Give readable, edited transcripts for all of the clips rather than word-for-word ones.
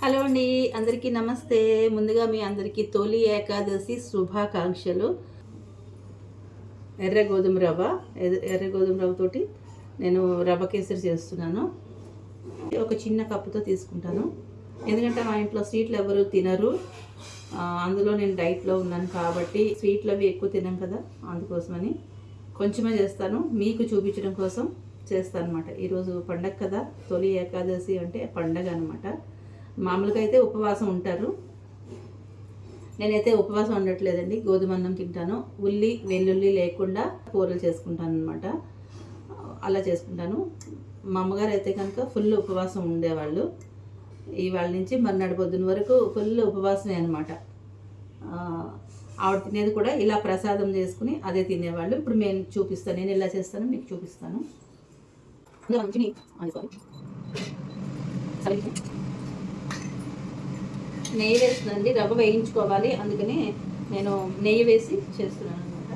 Hello అండి, అందరికీ నమస్తే. ముందుగా మీ అందరికీ తొలి ఏకాదశి శుభాకాంక్షలు. ఎర్ర గోధుమ రవ్వ ఎర్ర గోధుమ రవ్వతోటి నేను రవ్వ కేసరి చేస్తున్నాను. ఒక చిన్న కప్పుతో తీసుకుంటాను, ఎందుకంటే మా ఇంట్లో స్వీట్లు ఎవరు తినరు. అందులో నేను డైట్లో ఉన్నాను కాబట్టి స్వీట్లు అవి ఎక్కువ తినాం కదా, అందుకోసమని కొంచెమే చేస్తాను. మీకు చూపించడం కోసం చేస్తాను అనమాట. ఈరోజు పండగ కదా, తొలి ఏకాదశి అంటే పండగ అనమాట. మామూలుగా అయితే ఉపవాసం ఉంటారు, నేనైతే ఉపవాసం ఉండట్లేదండి. గోధుమ అన్నం తింటాను, ఉల్లి వెల్లుల్లి లేకుండా కూరలు చేసుకుంటాను అనమాట. అలా చేసుకుంటాను. మా అమ్మగారు అయితే కనుక ఫుల్ ఉపవాసం ఉండేవాళ్ళు. ఇవాళ నుంచి మర్నాడు పొద్దున వరకు ఫుల్ ఉపవాసమే అనమాట. ఆవిడ తినేది కూడా ఇలా ప్రసాదం చేసుకుని అదే తినేవాళ్ళు. ఇప్పుడు నేను చూపిస్తాను, నేను ఎలా చేస్తాను మీకు చూపిస్తాను. నెయ్యి వేస్తుందండి, రవ్వ వేయించుకోవాలి, అందుకని నేను నెయ్యి వేసి చేస్తున్నాను అనమాట.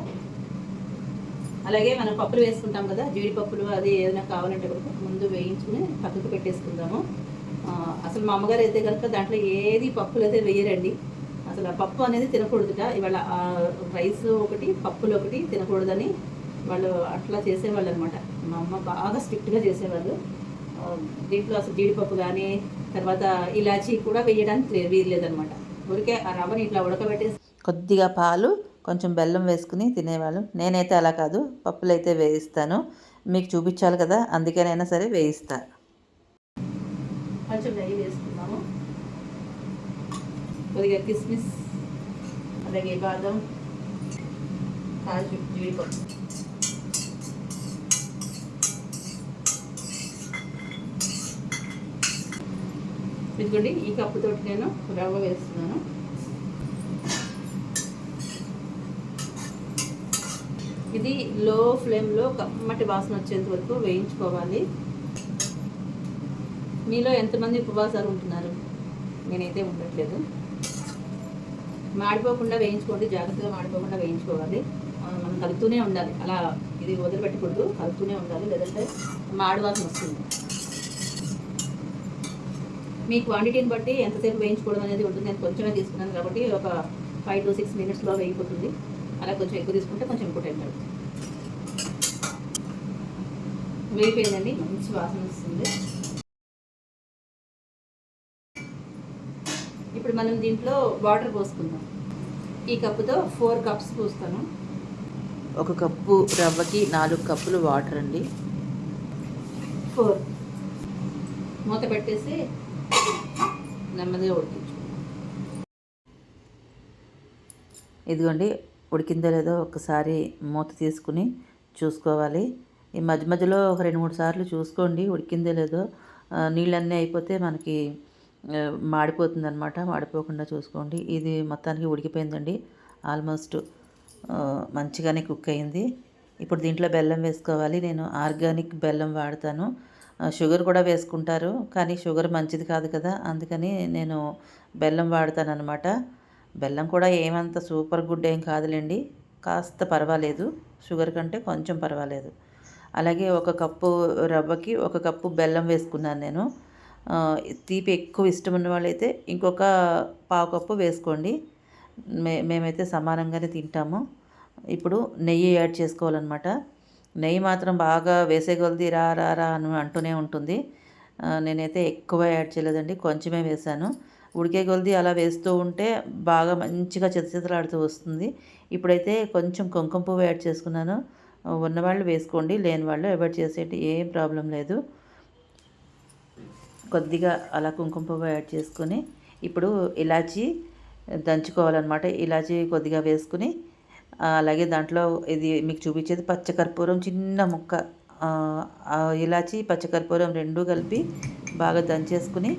అలాగే మనం పప్పులు వేసుకుంటాం కదా, జీడిపప్పులు అది ఏదైనా కావాలంటే కూడా ముందు వేయించుకుని పక్కకు పెట్టేసుకుందాము. అసలు మా అమ్మగారు అయితే కనుక దాంట్లో ఏది పప్పులు అయితే వేయరండి. అసలు ఆ పప్పు అనేది తినకూడదుట. ఇవాళ రైస్ ఒకటి పప్పులు ఒకటి తినకూడదని వాళ్ళు అట్లా చేసేవాళ్ళు అనమాట. మా అమ్మ బాగా స్ట్రిక్ట్గా చేసేవాళ్ళు. దీంట్లో అసలు జీడిపప్పు కానీ తర్వాత ఇలాచీ కూడా వేయడానికి వీల్లేదనమాట. ఊరికే ఆ రవ్వని ఇట్లా ఉడకబెట్టేసి కొద్దిగా పాలు కొంచెం బెల్లం వేసుకుని తినేవాళ్ళు. నేనైతే అలా కాదు, పప్పులు అయితే వేయిస్తాను. మీకు చూపించాలి కదా, అందుకేనైనా సరే వేయిస్తా. కొంచెం నెయ్యి వేసుకున్నాము, కొద్దిగా కిస్మిస్, అలాగే బాదం, కాజు, జీడిపప్పు. ఇదిగోండి, ఈ కప్పుతోటి నేను రవ్వ వేస్తున్నాను. ఇది లో ఫ్లేమ్లో కమ్మటి వాసన వచ్చేంత వరకు వేయించుకోవాలి. మీలో ఎంతమంది ఉపవాసాలు ఉంటున్నారు? నేనైతే ఉండట్లేదు. మాడిపోకుండా వేయించుకోండి, జాగ్రత్తగా మాడిపోకుండా వేయించుకోవాలి. మనం కలుపుతూనే ఉండాలి, అలా ఇది వదిలిపెట్టకూడదు, కలుపుతూనే ఉండాలి, లేదంటే మాడి వాసన వస్తుంది. మీ క్వాంటిటీని బట్టి ఎంతసేపు వేయించుకోవడం అనేది ఉంటుంది. నేను కొంచెమే తీసుకున్నాను కాబట్టి ఒక 5 to 6 minutesలో వేయిపోతుంది. అలా కొంచెం ఎక్కువ తీసుకుంటే కొంచెం ఎక్కువ టైం పడుతుంది. వేయిపోయిందండి, మంచి వాసన వస్తుంది. ఇప్పుడు మనం దీంట్లో వాటర్ పోసుకుందాం. ఈ కప్పుతో 4 cups పోస్తాను. ఒక కప్పు రవ్వకి 4 కప్పులు వాటర్ అండి. 4 మూత పెట్టేసి నెమ్మదిగా ఉడికించు. ఇదిగోండి, ఉడికిందో లేదో ఒకసారి మూత తీసుకుని చూసుకోవాలి. ఈ మధ్య మధ్యలో ఒక 2-3 సార్లు చూసుకోండి ఉడికిందో లేదో. నీళ్ళన్నీ అయిపోతే మనకి మాడిపోతుంది అనమాట. మాడిపోకుండా చూసుకోండి. ఇది మొత్తానికి ఉడికిపోయిందండి, ఆల్మోస్ట్ మంచిగానే కుక్ అయింది. ఇప్పుడు దీంట్లో బెల్లం వేసుకోవాలి. నేను ఆర్గానిక్ బెల్లం వాడతాను. షుగర్ కూడా వేసుకుంటారు, కానీ షుగర్ మంచిది కాదు కదా, అందుకని నేను బెల్లం వాడతాను అనమాట. బెల్లం కూడా ఏమంత సూపర్ గుడ్ ఏం కాదులేండి, కాస్త పర్వాలేదు, షుగర్ కంటే కొంచెం పర్వాలేదు. అలాగే ఒక కప్పు రవ్వకి 1 కప్పు బెల్లం వేసుకున్నాను నేను. తీపి ఎక్కువ ఇష్టం ఉన్న వాళ్ళైతే ఇంకొక పావు కప్పు వేసుకోండి. మేమైతే సమానంగానే తింటాము. ఇప్పుడు నెయ్యి యాడ్ చేసుకోవాలన్నమాట. నెయ్యి మాత్రం బాగా వేసే కొలది రా రా రా అని అంటూనే ఉంటుంది. నేనైతే ఎక్కువ యాడ్ చేయలేదండి, కొంచెమే వేశాను. ఉడికే కొలది అలా వేస్తూ ఉంటే బాగా మంచిగా చితచితలాడుతూ వస్తుంది. ఇప్పుడైతే కొంచెం కుంకుమ పువ్వు యాడ్ చేసుకున్నాను. ఉన్నవాళ్ళు వేసుకోండి, లేని వాళ్ళు అవాయిడ్ చేసేటి ఏం ప్రాబ్లం లేదు. కొద్దిగా అలా కుంకుమ పువ్వు యాడ్ చేసుకొని ఇప్పుడు ఇలాచీ దంచుకోవాలన్నమాట. ఇలాచీ కొద్దిగా వేసుకుని అలాగే దాంట్లో ఇది మీకు చూపించేది పచ్చకర్పూరం చిన్న ముక్క, ఇలాచీ పచ్చకర్పూరం 2 కలిపి బాగా దంచేసుకుని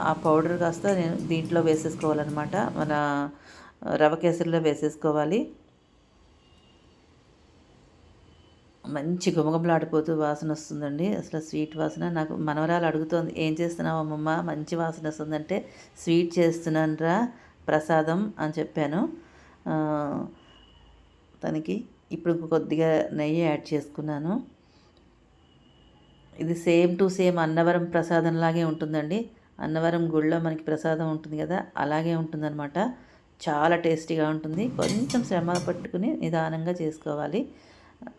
ఆ పౌడర్ కాస్త నేను దీంట్లో వేసేసుకోవాలన్నమాట. మన రవ్వ కేసరిలో వేసేసుకోవాలి. మంచి గుమగుమలాడిపోతూ వాసన వస్తుందండి, అసలు స్వీట్ వాసన. నాకు మనవరాలు అడుగుతోంది, ఏం చేస్తున్నావు అమ్మమ్మ, మంచి వాసన వస్తుందంటే, స్వీట్ చేస్తున్నాను రా ప్రసాదం అని చెప్పాను తనకి. ఇప్పుడు కొద్దిగా నెయ్యి యాడ్ చేసుకున్నాను. ఇది సేమ్ టు సేమ్ అన్నవరం ప్రసాదంలాగే ఉంటుందండి. అన్నవరం గుడిలో మనకి ప్రసాదం ఉంటుంది కదా, అలాగే ఉంటుందన్నమాట. చాలా టేస్టీగా ఉంటుంది. కొంచెం శ్రమ పట్టుకుని నిదానంగా చేసుకోవాలి.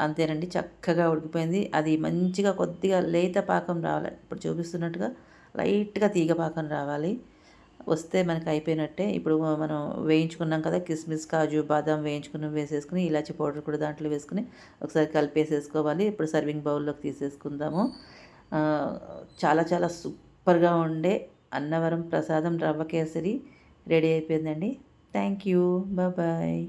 అంతేనండి, చక్కగా ఉడికిపోయింది. అది మంచిగా కొద్దిగా లేత పాకం రావాలి. ఇప్పుడు చూపిస్తున్నట్టుగా లైట్గా తీగ పాకం రావాలి. వస్తే మనకి అయిపోయినట్టే. ఇప్పుడు మనం వేయించుకున్నాం కదా కిస్మిస్, కాజు, బాదం వేయించుకుని వేసేసుకుని ఇలాచి పౌడర్ కూడా దాంట్లో వేసుకుని ఒకసారి కలిపేసేసుకోవాలి. ఇప్పుడు సర్వింగ్ బౌల్లోకి తీసేసుకుందాము. చాలా చాలా సూపర్గా ఉండే అన్నవరం ప్రసాదం రవ్వ కేసరి రెడీ అయిపోయిందండి. Thank you. బాయ్.